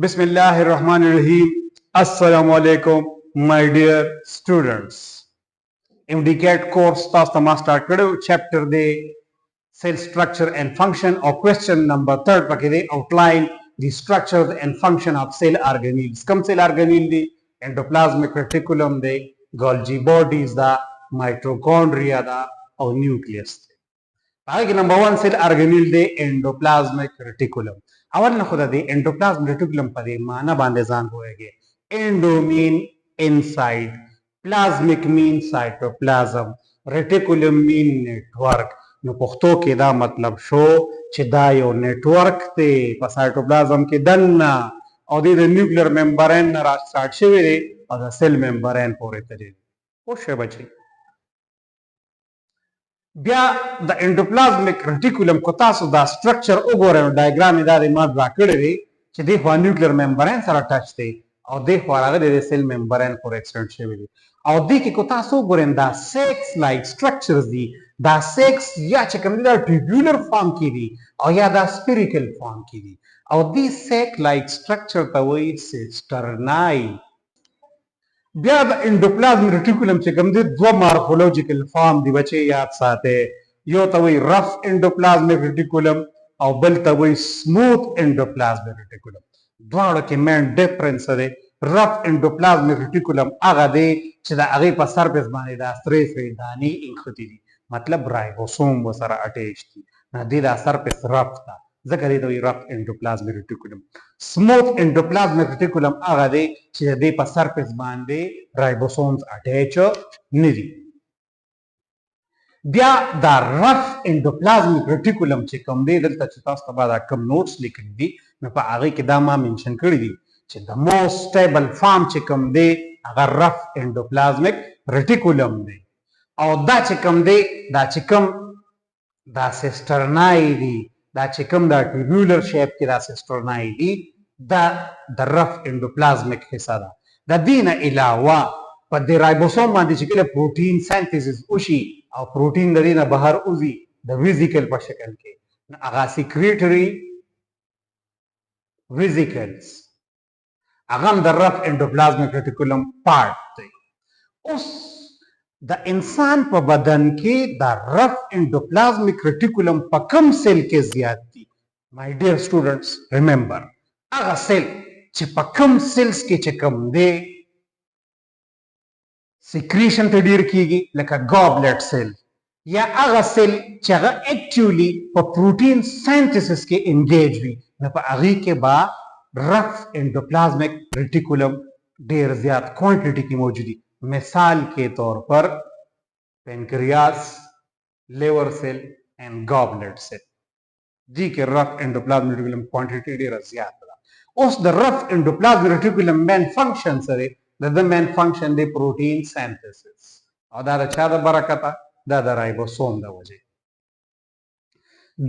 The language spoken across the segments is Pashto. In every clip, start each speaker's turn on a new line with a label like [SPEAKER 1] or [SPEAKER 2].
[SPEAKER 1] Bismillahirrahmanirrahim. Assalamu alaikum, my dear students. MDCAT course taas tama start karo chapter de cell structure and function or question number 3 pakide outline the structure and function of cell organelles. Kam cell organelle de endoplasmic reticulum de Golgi bodies da mitochondria da or nucleus. आगे number 1 cell organelle दे endoplasmic reticulum अवल न खुदा दे endoplasmic reticulum पदे माना बांधे जान होएगे endo mean inside plasmic mean cytoplasm reticulum mean network नो पख्तो के दा मतलब शो چې دا یو नेटवर्क ته په साइटोप्लाज्म کې دننه او د نیوکلیر ممبرین را سټارټ شوی دی او د سیل ممبرین پورې تللی او شه بچي بیا د انډوپلازمیک ریټیکولم کو تاسو دا سټرکچر وګورئ ډایګرام یې دا د ما ډرا کړی دی چې دی خوا نیوکلیر ممبرین سره ټچ دی او دی خوا هغه د سیل ممبرین پورې ایکسټینډ شوی دی او دی کې کو تاسو وګورئ دا سیکس لایک سټرکچرز دي دا سیکس یا چې کوم دی دا ټیبیولر فارم کې دي او یا دا سپیریکل فارم کې دي او دی سیک لایک سټرکچر ته وایي سیسټرنای بیا د انډوپلازم ریټیکولم چې کوم دی دوه مارفولوژیکل فارم دی بچي یاد ساتئ یو ته وایي رف انډوپلازمیک ریټیکولم او بل ته وایي سموث انډوپلازمیک ریټیکولم دواړو کې مین ډیفرنس دی رف انډوپلازمیک ریټیکولم هغه دی چې د هغې په سرفیس باندې دا سرې سرې دانې ایښتې دي مطلب رایبوسوم ورسره اټیچ دي نه دې دا سرفیس رف ده ځکه دې ته وایي رف انډوپلازمیک ریټیکولم سموث انډوپلازمیک ریټیکولم هغه دی چې د دې په سرفیس باندې رایبوسومز اټیچ نه دي بیا دا رف انډوپلازمیک ریټیکولم چې کوم دی دلته چې تاسو ته به دا کوم نوټس لیکلي دي نو په هغې کې دا ما منشن کړي دي چې د موست سټیبل فارم چې کوم دی هغه رف انډوپلازمیک ریټیکولم دی او دا چې کوم دی دا چې کوم دا سیسټرنای دي دا چې کوم دا ټیبیولر شیپ کې دا سیسټرنای دي دا د رف انډوپلازمیک حصہ ده د دې نه علاوه په دې رایبوسوم باندې چې کله پروټین سینتھیسس وشي او پروټین د دې نه بهر وځي د ویزیکل په شکل کې هغه سیکریټري ویزیکلز هغه د رف انډوپلازمیک ریټیکولم پارت دی اوس د انسان په بدن کې د رف انډوپلازمیک ریټیکولم په کم سیل کې زیات دي مای ډیر سټوډنټس ریممبر هغه سیل چې په کم سیلز کې چې کم دی سیکریشن ته ډیر کیږي لکه ګابلټ سیل یا هغه سیل چې هغه اکټیولی په پروټین سینتھیسس کې انګیج وي نو په هغې کې به رف انډوپلازمیک ریټیکولم ډیر زیات کوانټیټي کې موجودي مثال के तौर पर pancreas liver cell and goblet cell जी के rough endoplasmic reticulum quantity ډیره زیات ده اوس د رف endoplasmic reticulum مین فنکشن سره د مین فنکشن دی پروټین سینتھیسس او دا د چا د برکته دا د رایبوسوم د وجه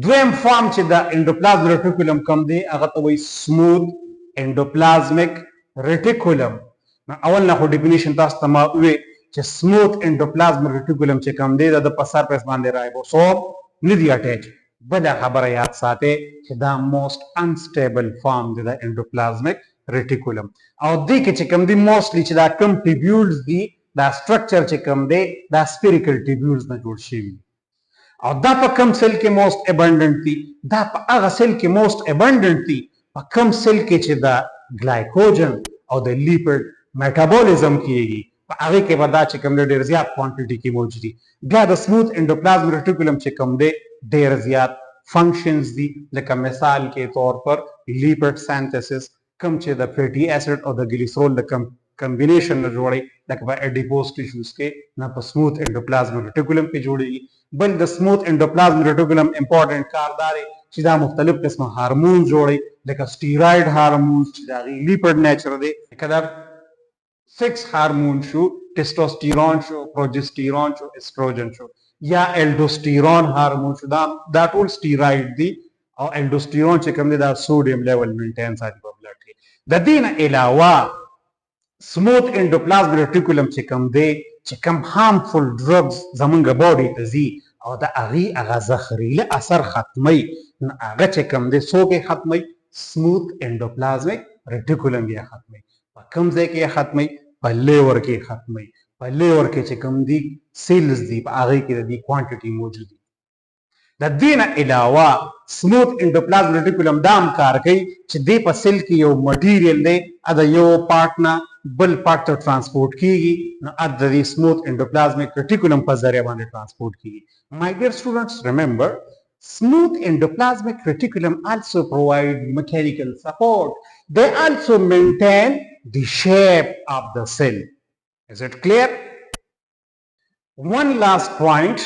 [SPEAKER 1] دویم فارم چې د endoplasmic reticulum کم دی هغه ته وایي سموث एंडोप्लाज्मिक रेटिकुलم اول نه خو ډیفینیشن تاسو ته ما وې چې سموث انډوپلازمیک ریټیکولم چې کوم دی د په سرفیس باندې رایبوسوم نه دی اټیچ بله خبره یاد ساتئ چې دا موست انسټیبل فارم دی د انډوپلازمیک ریټیکولم او دې کې چې کوم دی موستلی چې دا کم ټیبیولز دي دا سټرکچر چې کوم دی دا سپیریکل ټیبیولز نه جوړ شوي او دا په کم سیل کې موست ابنډنټ دي دا په هغه سیل کې موست ابنډنټ دي په کم سیل کې چې دا ګلایکوجن او د لیپډ میټابولیزم کیږي په هغې کې به دا چې کوم دی ډېر زیات کوانټیټي کې موجود دي بیا د سموث انډوپلازمیک ریټیکولم چې کوم دی ډېر زیات فنکشنز دي لکه مثال کې طور پر لیپډ سینتھیسس کوم چې د فیټي اسید او د ګلیسرول د کمبینیشن نه جوړي لکه په اډیپوز ټیشوز کې نه په سموث انډوپلازمیک ریټیکولم کې جوړیږي بل د سموث انډوپلازمیک ریټیکولم امپورټنٹ کار دا دی چې دا مختلف قسمه هارمون جوړي لکه سټیرایډ هارمونز چې د هغې لیپډ نیچر دی لکه دا 6 هارمون شو ټیسټوسټیرون شو پروجستیرون شو استروجن شو یا الډوسټیرون هارمون شو دا ټول سټیرایډ دي او الډوسټیرون چې کوم دی دا سوډیم لیول مینټین ساتي په بلډ کې د دې نه علاوه سموث انډوپلازمیک ریټیکولم چې کوم دی چې کوم هارمفul ډرګز زمونږ باډي ته ځي او د هغې هغه زهریله اثر ختموي نو هغه چې کوم دی څوک یې ختموي سموث انډوپلازمیک ریټیکولم یې ختمي. په کوم ځای کې یې ختمي؟ په لیور کې ختمي. په لیور کې چې کوم دي سیلز دي په هغې کې د دې کوانټیټي موجود دي. د دې نه علاوه سموث انډوپلازم ریټیکولم دا هم کار کوي چې دې په سیل کې یو مټیریل دی د یو پارټ نه بل پارټ ته ټرانسپورټ کیږي نو د دې سموث انډوپلازمیک ریټیکولم په ذریعه باندې ټرانسپورټ کیږي. My dear students, remember, smooth endoplasmic reticulum also provide mechanical support. They also maintain the shape of the cell. Is it clear? One last point.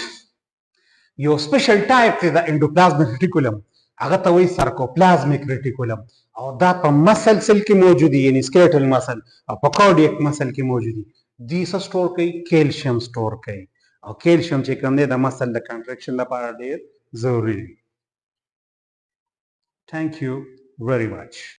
[SPEAKER 1] یو سپیشل ټایپ دی د انډوپلازمیک ریټیکولم هغه ته وایي سارکوپلازمیک ریټیکولم او دا په مسل سیل کې موجود دي یعنی سکیلټل مسل او په کارډیک مسل کې موجود دي. دوی څه سټور کوي؟ کیلشیم سټور کوي او کیلشیم چې کوم دی د مسل د کنټریکشن لپاره ډیر ضروري دی. Thank you very much.